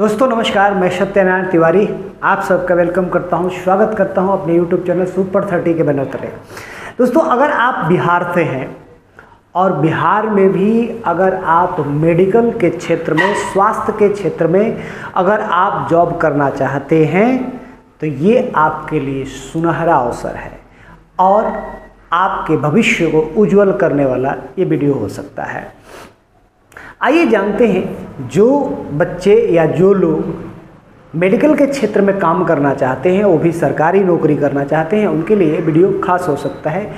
दोस्तों नमस्कार, मैं सत्यनारायण तिवारी आप सबका वेलकम करता हूं, स्वागत करता हूं अपने YouTube चैनल सुपर 30 के बैनर तले। दोस्तों अगर आप बिहार से हैं और बिहार में भी अगर आप मेडिकल के क्षेत्र में, स्वास्थ्य के क्षेत्र में अगर आप जॉब करना चाहते हैं तो ये आपके लिए सुनहरा अवसर है और आपके भविष्य को उज्जवल करने वाला ये वीडियो हो सकता है। आइए जानते हैं, जो बच्चे या जो लोग मेडिकल के क्षेत्र में काम करना चाहते हैं, वो भी सरकारी नौकरी करना चाहते हैं, उनके लिए वीडियो खास हो सकता है।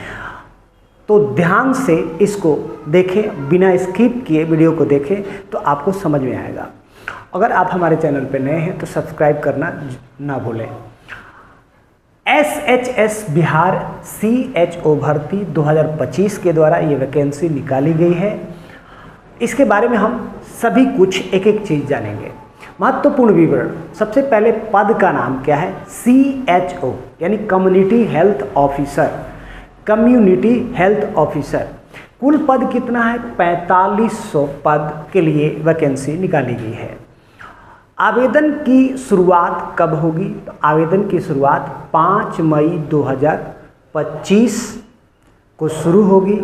तो ध्यान से इसको देखें, बिना स्किप किए वीडियो को देखें तो आपको समझ में आएगा। अगर आप हमारे चैनल पर नए हैं तो सब्सक्राइब करना ना भूलें। SHS बिहार CHO भर्ती 2025 के द्वारा ये वैकेंसी निकाली गई है। इसके बारे में हम सभी कुछ एक एक चीज़ जानेंगे। महत्वपूर्ण विवरण, सबसे पहले पद का नाम क्या है? CHO यानी community health officer. Community health officer. कुल पद कितना है? 4500 पद के लिए वैकेंसी निकाली गई है। आवेदन की शुरुआत कब होगी? तो आवेदन की शुरुआत 5 मई 2025 को शुरू होगी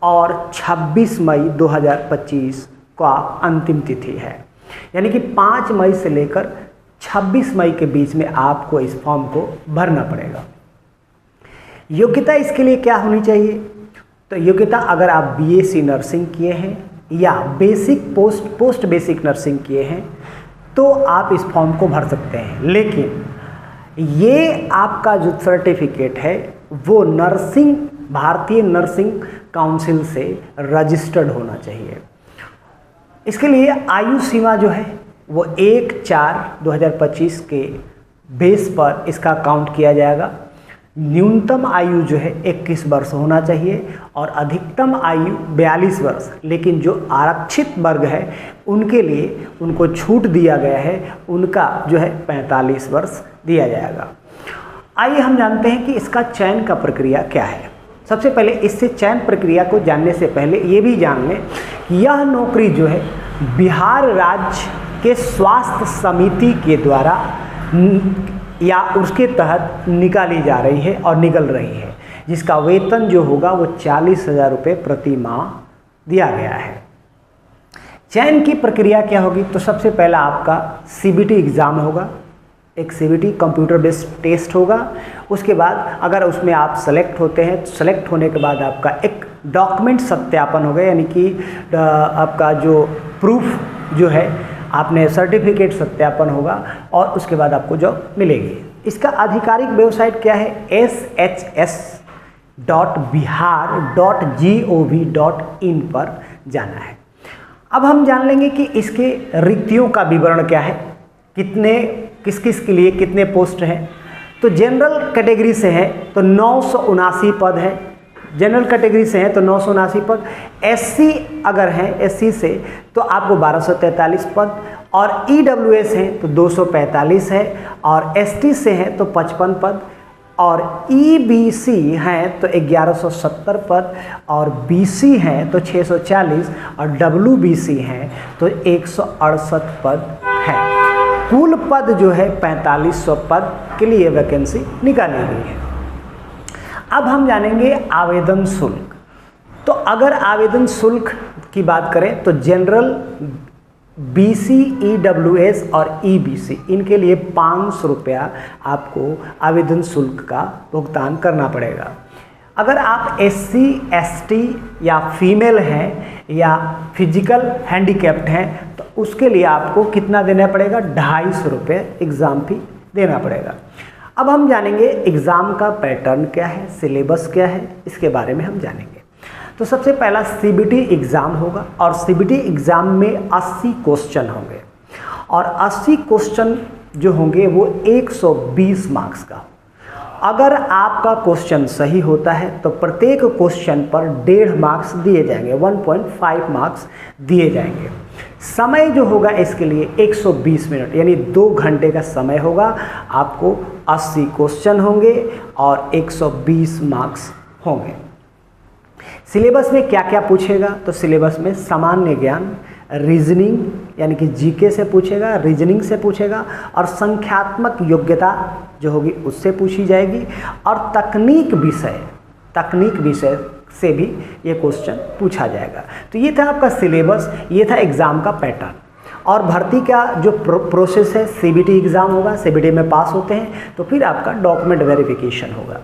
और 26 मई 2025 का अंतिम तिथि है। यानी कि 5 मई से लेकर 26 मई के बीच में आपको इस फॉर्म को भरना पड़ेगा। योग्यता इसके लिए क्या होनी चाहिए? तो योग्यता, अगर आप BSc नर्सिंग किए हैं या बेसिक पोस्ट बेसिक नर्सिंग किए हैं तो आप इस फॉर्म को भर सकते हैं। लेकिन ये आपका जो सर्टिफिकेट है वो भारतीय नर्सिंग काउंसिल से रजिस्टर्ड होना चाहिए। इसके लिए आयु सीमा जो है वो 1/4/2025 के बेस पर इसका काउंट किया जाएगा। न्यूनतम आयु जो है 21 वर्ष होना चाहिए और अधिकतम आयु 42 वर्ष। लेकिन जो आरक्षित वर्ग है उनके लिए उनको छूट दिया गया है, उनका जो है 45 वर्ष दिया जाएगा। आइए हम जानते हैं कि इसका चयन का प्रक्रिया क्या है। सबसे पहले इससे चयन प्रक्रिया को जानने से पहले ये भी जान लें कि यह नौकरी जो है बिहार राज्य के स्वास्थ्य समिति के द्वारा या उसके तहत निकाली जा रही है और निकल रही है, जिसका वेतन जो होगा वो 40,000 रुपये प्रति माह दिया गया है। चयन की प्रक्रिया क्या होगी? तो सबसे पहला आपका CBT एग्ज़ाम होगा, एक CBT कंप्यूटर बेस्ड टेस्ट होगा। उसके बाद अगर उसमें आप सेलेक्ट होते हैं तो सेलेक्ट होने के बाद आपका एक डॉक्यूमेंट सत्यापन होगा, यानी कि आपका जो प्रूफ जो है आपने सर्टिफिकेट सत्यापन होगा और उसके बाद आपको जॉब मिलेगी। इसका आधिकारिक वेबसाइट क्या है? shs.bihar.gov.in पर जाना है। अब हम जान लेंगे कि इसके रिक्तियों का विवरण क्या है, किस किस के लिए कितने पोस्ट हैं। तो जनरल कैटेगरी से है तो 979 पद है। जनरल कैटेगरी से हैं तो 979 पद। SC अगर हैं, SC से तो आपको 1243 पद और EWS हैं तो 245 है और ST से हैं तो 55 पद और EBC हैं तो 1170 पद और BC हैं तो 640 और WBC हैं तो 168 पद हैं। कुल पद जो है 4500 पद के लिए वैकेंसी निकाली गई है। अब हम जानेंगे आवेदन शुल्क। तो अगर आवेदन शुल्क की बात करें तो जनरल, BC, EWS और EBC इनके लिए 500 रुपया आपको आवेदन शुल्क का भुगतान करना पड़ेगा। अगर आप SC, ST या फीमेल हैं या फिजिकल हैंडीकैप्ड हैं तो उसके लिए आपको कितना देना पड़ेगा? 250 रुपये एग्ज़ाम फी देना पड़ेगा। अब हम जानेंगे एग्ज़ाम का पैटर्न क्या है, सिलेबस क्या है, इसके बारे में हम जानेंगे। तो सबसे पहला CBT एग्ज़ाम होगा और CBT एग्ज़ाम में 80 क्वेश्चन होंगे और 80 क्वेश्चन जो होंगे वो 120 मार्क्स का। अगर आपका क्वेश्चन सही होता है तो प्रत्येक क्वेश्चन पर 1.5 मार्क्स दिए जाएंगे, 1.5 मार्क्स दिए जाएंगे। समय जो होगा इसके लिए 120 मिनट यानी 2 घंटे का समय होगा। आपको 80 क्वेश्चन होंगे और 120 मार्क्स होंगे। सिलेबस में क्या क्या पूछेगा? तो सिलेबस में सामान्य ज्ञान, रीजनिंग यानी कि जीके से पूछेगा, रीजनिंग से पूछेगा, और संख्यात्मक योग्यता जो होगी उससे पूछी जाएगी, और तकनीक विषय से भी ये क्वेश्चन पूछा जाएगा। तो ये था आपका सिलेबस, ये था एग्ज़ाम का पैटर्न। और भर्ती का जो प्रोसेस है, सीबीटी एग्ज़ाम होगा, सीबीटी में पास होते हैं तो फिर आपका डॉक्यूमेंट वेरिफिकेशन होगा।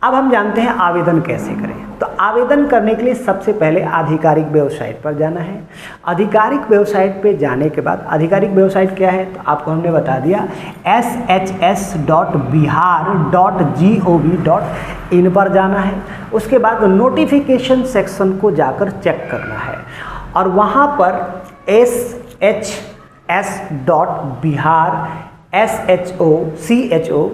अब हम जानते हैं आवेदन कैसे करें। तो आवेदन करने के लिए सबसे पहले आधिकारिक वेबसाइट पर जाना है। आधिकारिक वेबसाइट पे जाने के बाद, आधिकारिक वेबसाइट क्या है तो आपको हमने बता दिया, shs.bihar.gov.in पर जाना है। उसके बाद नोटिफिकेशन सेक्शन को जाकर चेक करना है, और वहाँ पर shs.bihar SHO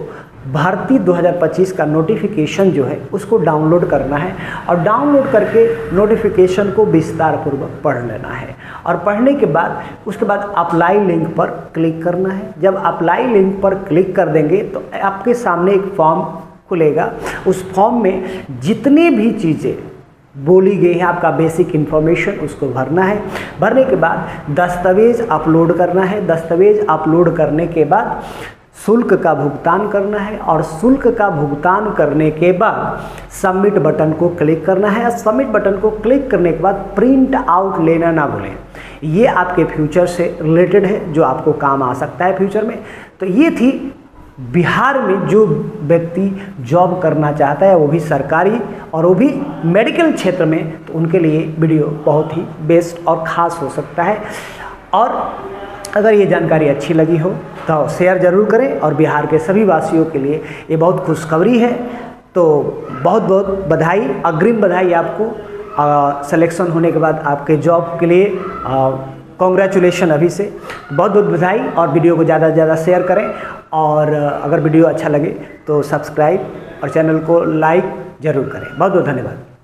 भर्ती 2025 का नोटिफिकेशन जो है उसको डाउनलोड करना है, और डाउनलोड करके नोटिफिकेशन को विस्तार पूर्वक पढ़ लेना है। और पढ़ने के बाद उसके बाद अप्लाई लिंक पर क्लिक करना है। जब अप्लाई लिंक पर क्लिक कर देंगे तो आपके सामने एक फॉर्म खुलेगा। उस फॉर्म में जितनी भी चीज़ें बोली गई है, आपका बेसिक इन्फॉर्मेशन, उसको भरना है। भरने के बाद दस्तावेज़ अपलोड करना है। दस्तावेज़ अपलोड करने के बाद शुल्क का भुगतान करना है, और शुल्क का भुगतान करने के बाद सबमिट बटन को क्लिक करना है। सबमिट बटन को क्लिक करने के बाद प्रिंट आउट लेना ना भूलें। ये आपके फ्यूचर से रिलेटेड है, जो आपको काम आ सकता है फ्यूचर में। तो ये थी बिहार में जो व्यक्ति जॉब करना चाहता है, वो भी सरकारी और वो भी मेडिकल क्षेत्र में, तो उनके लिए वीडियो बहुत ही बेस्ट और ख़ास हो सकता है। और अगर ये जानकारी अच्छी लगी हो तो शेयर ज़रूर करें, और बिहार के सभी वासियों के लिए ये बहुत खुशखबरी है। तो बहुत बहुत बधाई, अग्रिम बधाई आपको सिलेक्शन होने के बाद आपके जॉब के लिए कॉन्ग्रेचुलेशन अभी से। बहुत बहुत बधाई, और वीडियो को ज़्यादा से ज़्यादा शेयर करें, और अगर वीडियो अच्छा लगे तो सब्सक्राइब और चैनल को लाइक ज़रूर करें। बहुत बहुत धन्यवाद।